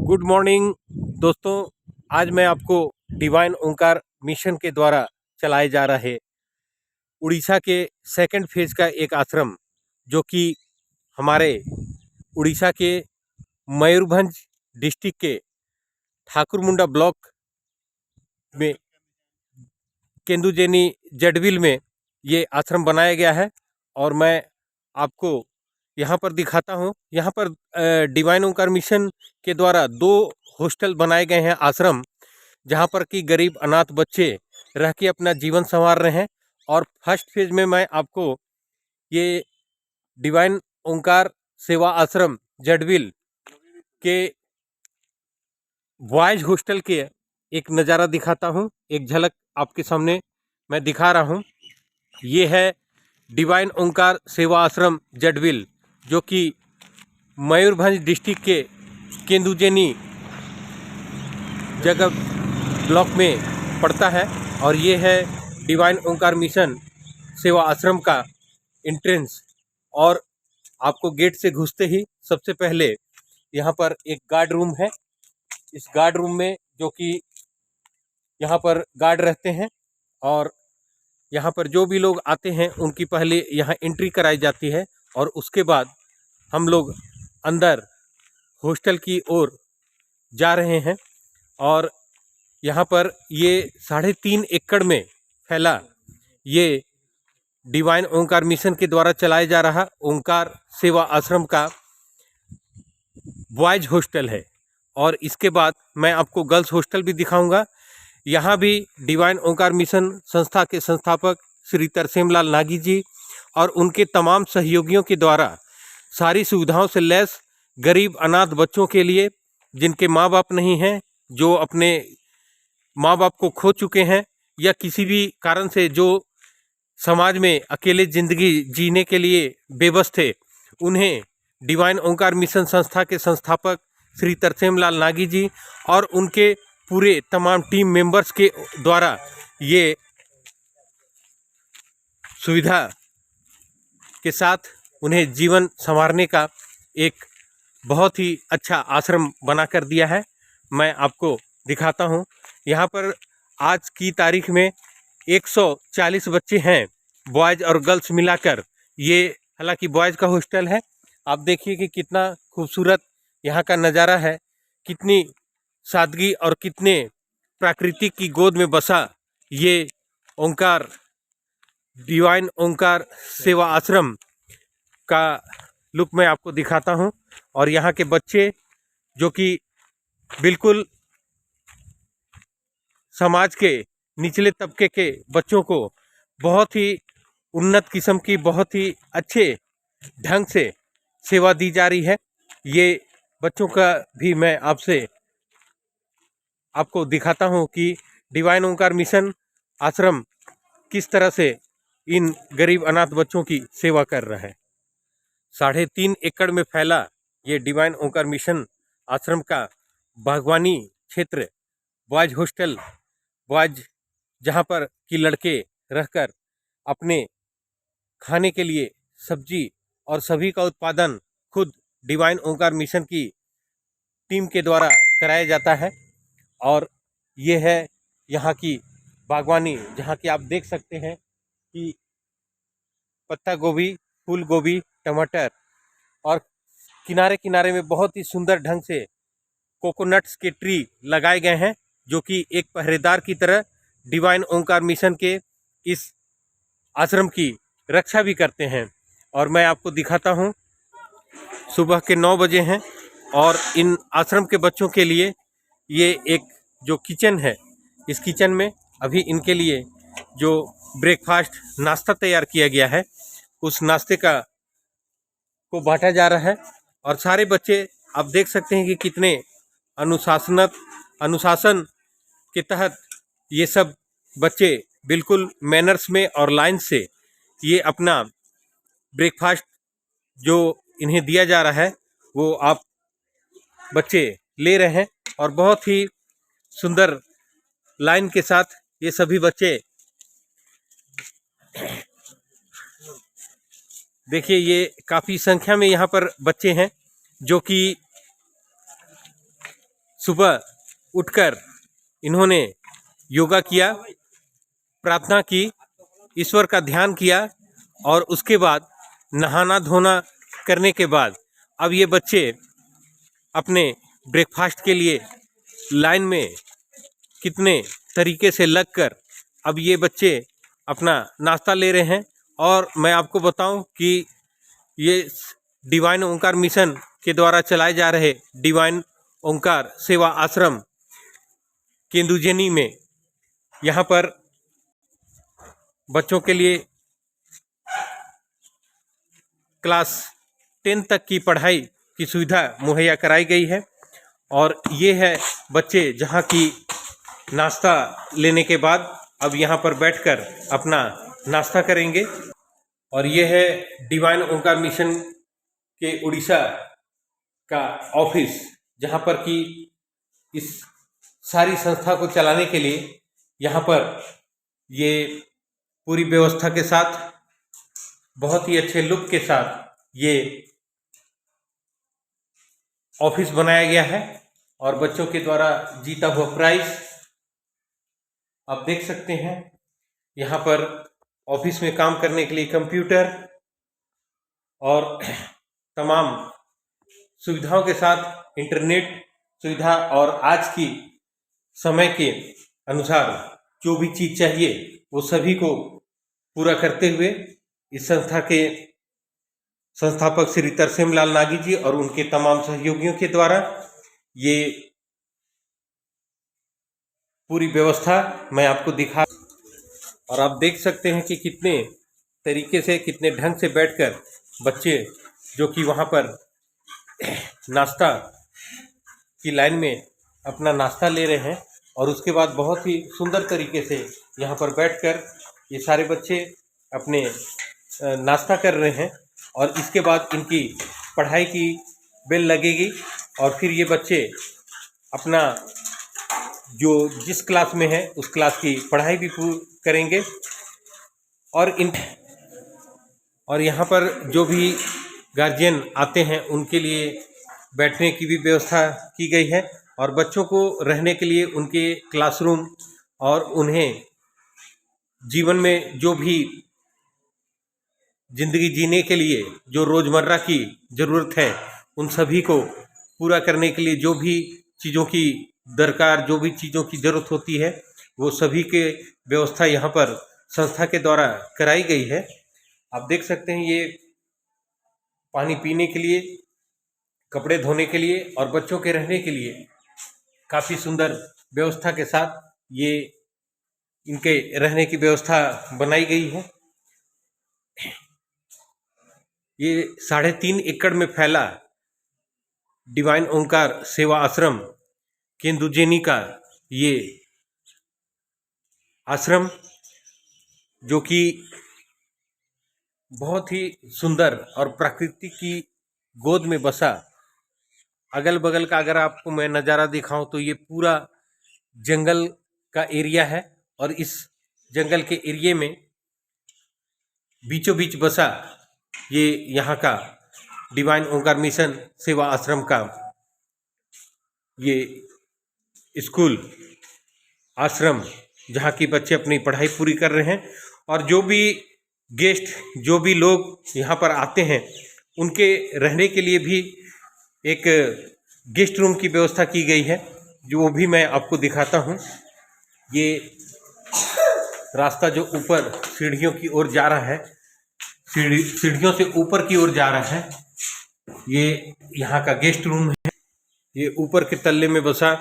Good morning दोस्तों। आज मैं आपको डिवाइन ओंकार मिशन के द्वारा चलाए जा रहे उड़ीसा के सेकंड फेज का एक आश्रम, जो कि हमारे उड़ीसा के मयूरभंज डिस्ट्रिक्ट के ठाकुरमुंडा ब्लॉक में केंदुजेनी जडविल में ये आश्रम बनाया गया है। और मैं आपको यहाँ पर दिखाता हूँ। यहाँ पर डिवाइन ओंकार मिशन के द्वारा 2 हॉस्टल बनाए गए हैं, आश्रम, जहाँ पर कि गरीब अनाथ बच्चे रह के अपना जीवन संवार रहे हैं। और फर्स्ट फेज में मैं आपको ये डिवाइन ओंकार सेवा आश्रम जडविल के बॉयज हॉस्टल के एक नज़ारा दिखाता हूँ। एक झलक आपके सामने मैं दिखा रहा हूँ। ये है डिवाइन ओंकार सेवा आश्रम जडविल, जो कि मयूरभंज डिस्ट्रिक्ट के केंदुजेनी जगह ब्लॉक में पड़ता है। और ये है डिवाइन ओंकार मिशन सेवा आश्रम का एंट्रेंस। और आपको गेट से घुसते ही सबसे पहले यहाँ पर एक गार्ड रूम है। इस गार्ड रूम में जो कि यहाँ पर गार्ड रहते हैं, और यहाँ पर जो भी लोग आते हैं उनकी पहले यहाँ एंट्री कराई जाती है। और उसके बाद हम लोग अंदर हॉस्टल की ओर जा रहे हैं। और यहाँ पर ये 3.5 एकड़ में फैला ये डिवाइन ओंकार मिशन के द्वारा चलाया जा रहा ओंकार सेवा आश्रम का बॉयज हॉस्टल है। और इसके बाद मैं आपको गर्ल्स हॉस्टल भी दिखाऊंगा। यहाँ भी डिवाइन ओंकार मिशन संस्था के संस्थापक श्री तरसेमलाल नागी जी और उनके तमाम सहयोगियों के द्वारा सारी सुविधाओं से लैस गरीब अनाथ बच्चों के लिए, जिनके माँ बाप नहीं हैं, जो अपने माँ बाप को खो चुके हैं, या किसी भी कारण से जो समाज में अकेले ज़िंदगी जीने के लिए बेबस थे, उन्हें डिवाइन ओंकार मिशन संस्था के संस्थापक श्री तरसेमलाल नागी जी और उनके पूरे तमाम टीम मेंबर्स के द्वारा ये सुविधा के साथ उन्हें जीवन संवारने का एक बहुत ही अच्छा आश्रम बनाकर दिया है। मैं आपको दिखाता हूँ। यहाँ पर आज की तारीख में 140 बच्चे हैं, बॉयज़ और गर्ल्स मिलाकर। ये हालांकि बॉयज़ का हॉस्टल है। आप देखिए कि कितना खूबसूरत यहाँ का नज़ारा है, कितनी सादगी और कितने प्रकृति की गोद में बसा ये ओंकार डिवाइन ओंकार सेवा आश्रम का लुक मैं आपको दिखाता हूँ। और यहाँ के बच्चे जो कि बिल्कुल समाज के निचले तबके के बच्चों को बहुत ही उन्नत किस्म की, बहुत ही अच्छे ढंग से सेवा दी जा रही है। ये बच्चों का भी मैं आपको दिखाता हूँ कि डिवाइन ओंकार मिशन आश्रम किस तरह से इन गरीब अनाथ बच्चों की सेवा कर रहा है। 3.5 एकड़ में फैला ये डिवाइन ओंकार मिशन आश्रम का बागवानी क्षेत्र, बॉयज हॉस्टल, बॉयज जहाँ पर कि लड़के रहकर अपने खाने के लिए सब्जी और सभी का उत्पादन खुद डिवाइन ओंकार मिशन की टीम के द्वारा कराया जाता है। और ये है यहाँ की बागवानी, जहाँ की आप देख सकते हैं कि पत्ता गोभी, फूल गोभी, टमाटर, और किनारे किनारे में बहुत ही सुंदर ढंग से कोकोनट्स के ट्री लगाए गए हैं, जो कि एक पहरेदार की तरह डिवाइन ओंकार मिशन के इस आश्रम की रक्षा भी करते हैं। और मैं आपको दिखाता हूँ, सुबह के 9 बजे हैं और इन आश्रम के बच्चों के लिए ये एक जो किचन है, इस किचन में अभी इनके लिए जो ब्रेकफास्ट नाश्ता तैयार किया गया है, उस नाश्ते को बांटा जा रहा है। और सारे बच्चे आप देख सकते हैं कि कितने अनुशासन के तहत ये सब बच्चे बिल्कुल मैनर्स में और लाइन से ये अपना ब्रेकफास्ट जो इन्हें दिया जा रहा है वो आप बच्चे ले रहे हैं। और बहुत ही सुंदर लाइन के साथ ये सभी बच्चे, देखिए ये काफ़ी संख्या में यहाँ पर बच्चे हैं जो कि सुबह उठकर इन्होंने योगा किया, प्रार्थना की, ईश्वर का ध्यान किया और उसके बाद नहाना धोना करने के बाद अब ये बच्चे अपने ब्रेकफास्ट के लिए लाइन में कितने तरीके से लगकर अब ये बच्चे अपना नाश्ता ले रहे हैं। और मैं आपको बताऊं कि ये डिवाइन ओंकार मिशन के द्वारा चलाए जा रहे डिवाइन ओंकार सेवा आश्रम केंदुजेनी में यहाँ पर बच्चों के लिए क्लास 10 तक की पढ़ाई की सुविधा मुहैया कराई गई है। और ये है बच्चे जहाँ की नाश्ता लेने के बाद अब यहाँ पर बैठकर अपना नाश्ता करेंगे। और ये है डिवाइन ओंकार मिशन के उड़ीसा का ऑफिस, जहाँ पर कि इस सारी संस्था को चलाने के लिए यहाँ पर ये पूरी व्यवस्था के साथ बहुत ही अच्छे लुक के साथ ये ऑफिस बनाया गया है। और बच्चों के द्वारा जीता हुआ प्राइज आप देख सकते हैं। यहाँ पर ऑफिस में काम करने के लिए कंप्यूटर और तमाम सुविधाओं के साथ इंटरनेट सुविधा और आज की समय के अनुसार जो भी चीज़ चाहिए वो सभी को पूरा करते हुए इस संस्था के संस्थापक श्री तरसेम लाल नागी जी और उनके तमाम सहयोगियों के द्वारा ये पूरी व्यवस्था मैं आपको दिखा। और आप देख सकते हैं कि कितने तरीके से कितने ढंग से बैठकर बच्चे जो कि वहाँ पर नाश्ता की लाइन में अपना नाश्ता ले रहे हैं और उसके बाद बहुत ही सुंदर तरीके से यहाँ पर बैठकर ये सारे बच्चे अपने नाश्ता कर रहे हैं। और इसके बाद इनकी पढ़ाई की बेल लगेगी और फिर ये बच्चे अपना जो जिस क्लास में है उस क्लास की पढ़ाई भी पूरी करेंगे। और यहाँ पर जो भी गार्जियन आते हैं उनके लिए बैठने की भी व्यवस्था की गई है और बच्चों को रहने के लिए उनके क्लासरूम और उन्हें जीवन में जो भी जिंदगी जीने के लिए जो रोज़मर्रा की ज़रूरत है उन सभी को पूरा करने के लिए जो भी चीज़ों की दरकार जो भी चीज़ों की ज़रूरत होती है वो सभी के व्यवस्था यहाँ पर संस्था के द्वारा कराई गई है। आप देख सकते हैं ये पानी पीने के लिए, कपड़े धोने के लिए और बच्चों के रहने के लिए काफ़ी सुंदर व्यवस्था के साथ ये इनके रहने की व्यवस्था बनाई गई है। ये 3.5 एकड़ में फैला डिवाइन ओंकार सेवा आश्रम केंदुजेनी का ये आश्रम जो कि बहुत ही सुंदर और प्रकृति की गोद में बसा, अगल बगल का अगर आपको मैं नज़ारा दिखाऊं तो ये पूरा जंगल का एरिया है और इस जंगल के एरिया में बीचों बीच बसा ये यहाँ का डिवाइन ओंकार मिशन सेवा आश्रम का ये स्कूल आश्रम जहाँ की बच्चे अपनी पढ़ाई पूरी कर रहे हैं। और जो भी गेस्ट जो भी लोग यहाँ पर आते हैं उनके रहने के लिए भी एक गेस्ट रूम की व्यवस्था की गई है जो वो भी मैं आपको दिखाता हूँ। ये रास्ता जो ऊपर सीढ़ियों की ओर जा रहा है, सीढ़ियों से ऊपर की ओर जा रहा है, ये यहाँ का गेस्ट रूम है। ये ऊपर के तल्ले में बसा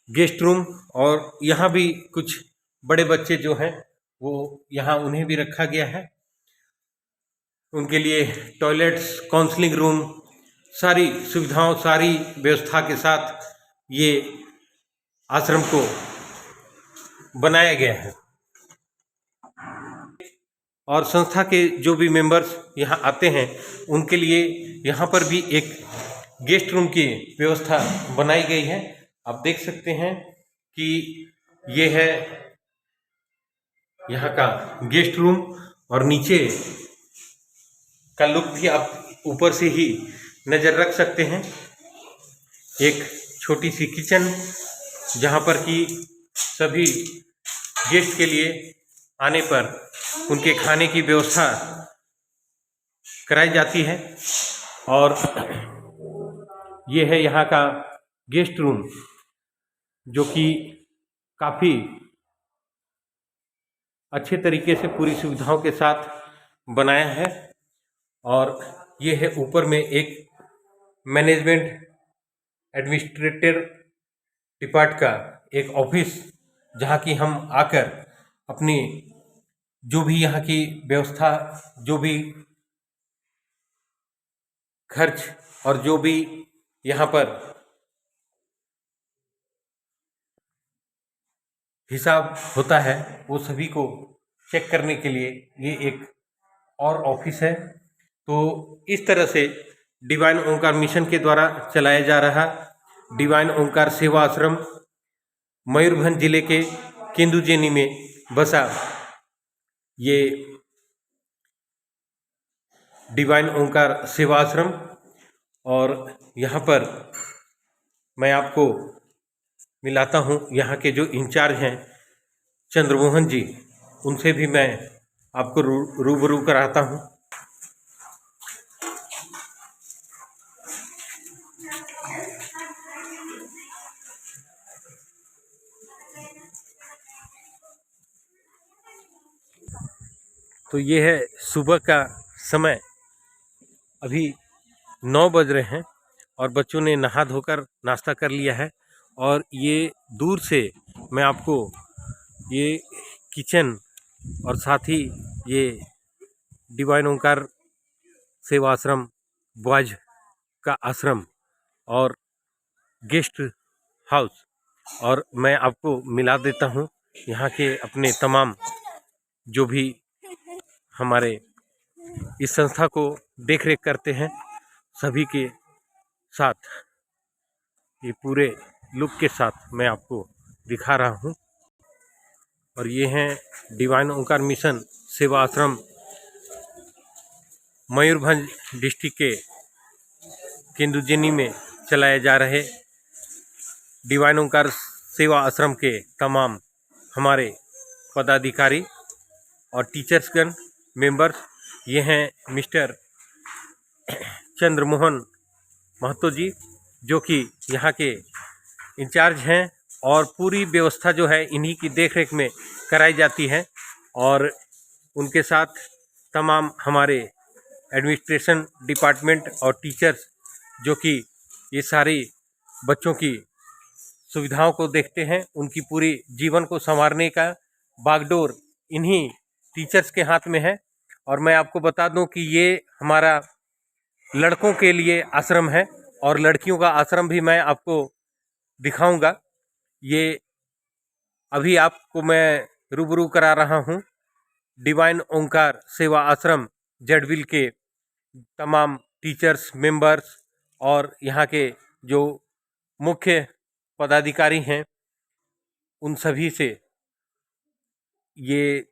गेस्ट रूम और यहाँ भी कुछ बड़े बच्चे जो हैं वो यहाँ उन्हें भी रखा गया है। उनके लिए टॉयलेट्स, काउंसलिंग रूम, सारी सुविधाओं सारी व्यवस्था के साथ ये आश्रम को बनाया गया है। और संस्था के जो भी मेंबर्स यहाँ आते हैं उनके लिए यहाँ पर भी एक गेस्ट रूम की व्यवस्था बनाई गई है। आप देख सकते हैं कि ये है यहाँ का गेस्ट रूम और नीचे का लुक भी आप ऊपर से ही नज़र रख सकते हैं। एक छोटी सी किचन, जहाँ पर कि सभी गेस्ट के लिए आने पर उनके खाने की व्यवस्था कराई जाती है। और ये है यहाँ का गेस्ट रूम, जो कि काफ़ी अच्छे तरीके से पूरी सुविधाओं के साथ बनाया है। और ये है ऊपर में एक मैनेजमेंट एडमिनिस्ट्रेटर डिपार्ट का एक ऑफिस, जहाँ की हम आकर अपनी जो भी यहाँ की व्यवस्था, जो भी खर्च और जो भी यहाँ पर हिसाब होता है, वो सभी को चेक करने के लिए ये एक और ऑफिस है। तो इस तरह से डिवाइन ओंकार मिशन के द्वारा चलाया जा रहा डिवाइन ओंकार सेवा आश्रम मयूरभंज जिले के केंदुजेनी में बसा ये डिवाइन ओंकार सेवा आश्रम। और यहाँ पर मैं आपको मिलाता हूँ यहाँ के जो इंचार्ज हैं चंद्रमोहन जी, उनसे भी मैं आपको रूबरू कराता हूँ। तो ये है सुबह का समय, अभी 9 बज रहे हैं और बच्चों ने नहा धोकर नाश्ता कर लिया है। और ये दूर से मैं आपको ये किचन और साथ ही ये डिवाइन ओंकार सेवा आश्रम बॉयज का आश्रम और गेस्ट हाउस, और मैं आपको मिला देता हूँ यहाँ के अपने तमाम जो भी हमारे इस संस्था को देख रेख करते हैं सभी के साथ। ये पूरे लुक के साथ मैं आपको दिखा रहा हूँ। और ये हैं डिवाइन ओंकार मिशन सेवा आश्रम मयूरभंज डिस्ट्रिक्ट के केंदुजेनी में चलाए जा रहे डिवाइन ओंकार सेवा आश्रम के तमाम हमारे पदाधिकारी और टीचर्सगण मेंबर्स। ये हैं मिस्टर चंद्रमोहन महतो जी, जो कि यहाँ के इंचार्ज हैं, और पूरी व्यवस्था जो है इन्हीं की देखरेख में कराई जाती है। और उनके साथ तमाम हमारे एडमिनिस्ट्रेशन डिपार्टमेंट और टीचर्स, जो कि ये सारी बच्चों की सुविधाओं को देखते हैं, उनकी पूरी जीवन को संवारने का बागडोर इन्हीं टीचर्स के हाथ में है। और मैं आपको बता दूं कि ये हमारा लड़कों के लिए आश्रम है और लड़कियों का आश्रम भी मैं आपको दिखाऊंगा। ये अभी आपको मैं रूबरू करा रहा हूँ डिवाइन ओंकार सेवा आश्रम जेडविल के तमाम टीचर्स मेंबर्स और यहाँ के जो मुख्य पदाधिकारी हैं, उन सभी से ये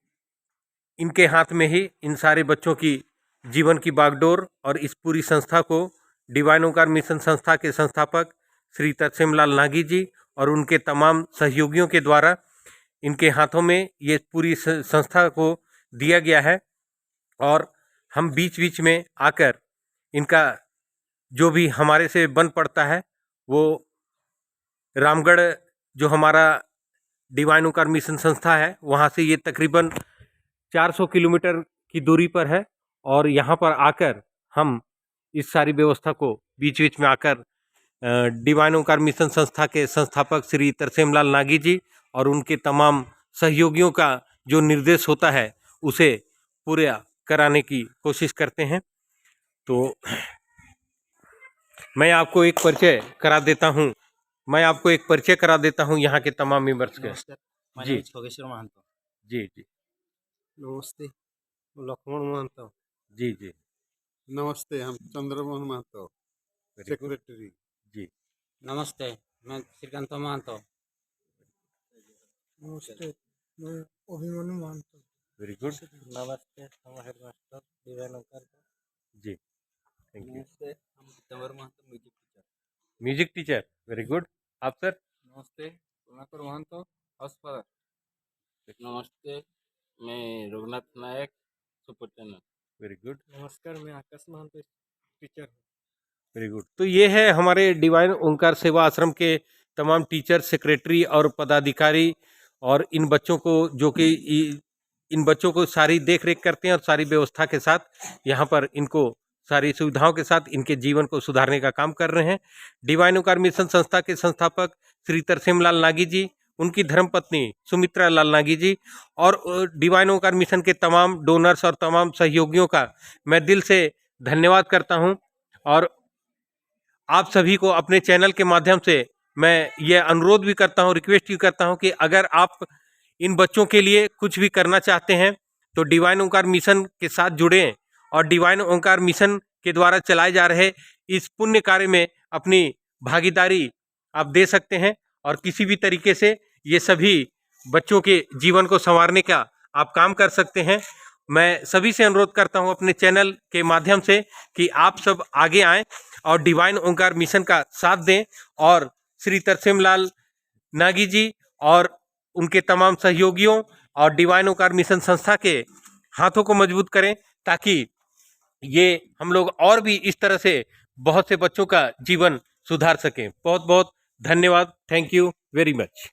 इनके हाथ में ही इन सारे बच्चों की जीवन की बागडोर और इस पूरी संस्था को डिवाइन ओंकार मिशन संस्था के संस्थापक श्री तरसेमलाल नागी जी और उनके तमाम सहयोगियों के द्वारा इनके हाथों में ये पूरी संस्था को दिया गया है। और हम बीच बीच में आकर इनका जो भी हमारे से बन पड़ता है, वो रामगढ़ जो हमारा डिवाइन ओंकार मिशन संस्था है, वहाँ से ये तकरीबन 400 किलोमीटर की दूरी पर है। और यहाँ पर आकर हम इस सारी व्यवस्था को बीच बीच में आकर डिवाइन ओंकार मिशन संस्था के संस्थापक श्री तरसेमलाल नागी जी और उनके तमाम सहयोगियों का जो निर्देश होता है उसे पूरा कराने की कोशिश करते हैं। तो मैं आपको एक परिचय करा देता हूँ यहाँ के तमाम मेंबर्स के। जी योगेश्वर महंतो। जी जी नमस्ते, लक्ष्मण महतो। जी जी नमस्ते, हम चंद्रमोहन महतो, सेक्रेटरी। जी नमस्ते, मैं श्रीकांत महतो। नमस्ते, मैं अभिमन्यु महतो। Very good. नमस्ते, हम हेडमास्टर डिवाइन ओंकार। जी थैंक यू। नमस्ते, हम Sitambar Mahato, music teacher. Music teacher, very good. आप सर? नमस्ते, करुणाकर महंतो, हाउस फादर। नमस्ते, मैं Raghunath Nayak, superintendent. Very good, नमस्कार, मैं आकाश महंतो, टीचर हूँ। Very good. तो ये है हमारे डिवाइन ओंकार सेवा आश्रम के तमाम टीचर, सेक्रेटरी और पदाधिकारी, और इन बच्चों को जो कि इन बच्चों को सारी देख रेख करते हैं और सारी व्यवस्था के साथ यहाँ पर इनको सारी सुविधाओं के साथ इनके जीवन को सुधारने का काम कर रहे हैं। डिवाइन ओंकार मिशन संस्था के संस्थापक श्री तरसेम लाल नागी जी, उनकी धर्मपत्नी सुमित्रा लाल नागी जी और डिवाइन ओंकार मिशन के तमाम डोनर्स और तमाम सहयोगियों का मैं दिल से धन्यवाद करता हूं। और आप सभी को अपने चैनल के माध्यम से मैं ये अनुरोध भी करता हूं, रिक्वेस्ट भी करता हूं कि अगर आप इन बच्चों के लिए कुछ भी करना चाहते हैं तो डिवाइन ओंकार मिशन के साथ जुड़ें और डिवाइन ओंकार मिशन के द्वारा चलाए जा रहे इस पुण्य कार्य में अपनी भागीदारी आप दे सकते हैं और किसी भी तरीके से ये सभी बच्चों के जीवन को संवारने का आप काम कर सकते हैं। मैं सभी से अनुरोध करता हूं अपने चैनल के माध्यम से कि आप सब आगे आएं और डिवाइन ओंकार मिशन का साथ दें और श्री तरसेम लाल नागी जी और उनके तमाम सहयोगियों और डिवाइन ओंकार मिशन संस्था के हाथों को मजबूत करें, ताकि ये हम लोग और भी इस तरह से बहुत से बच्चों का जीवन सुधार सकें। बहुत बहुत धन्यवाद। Thank you very much.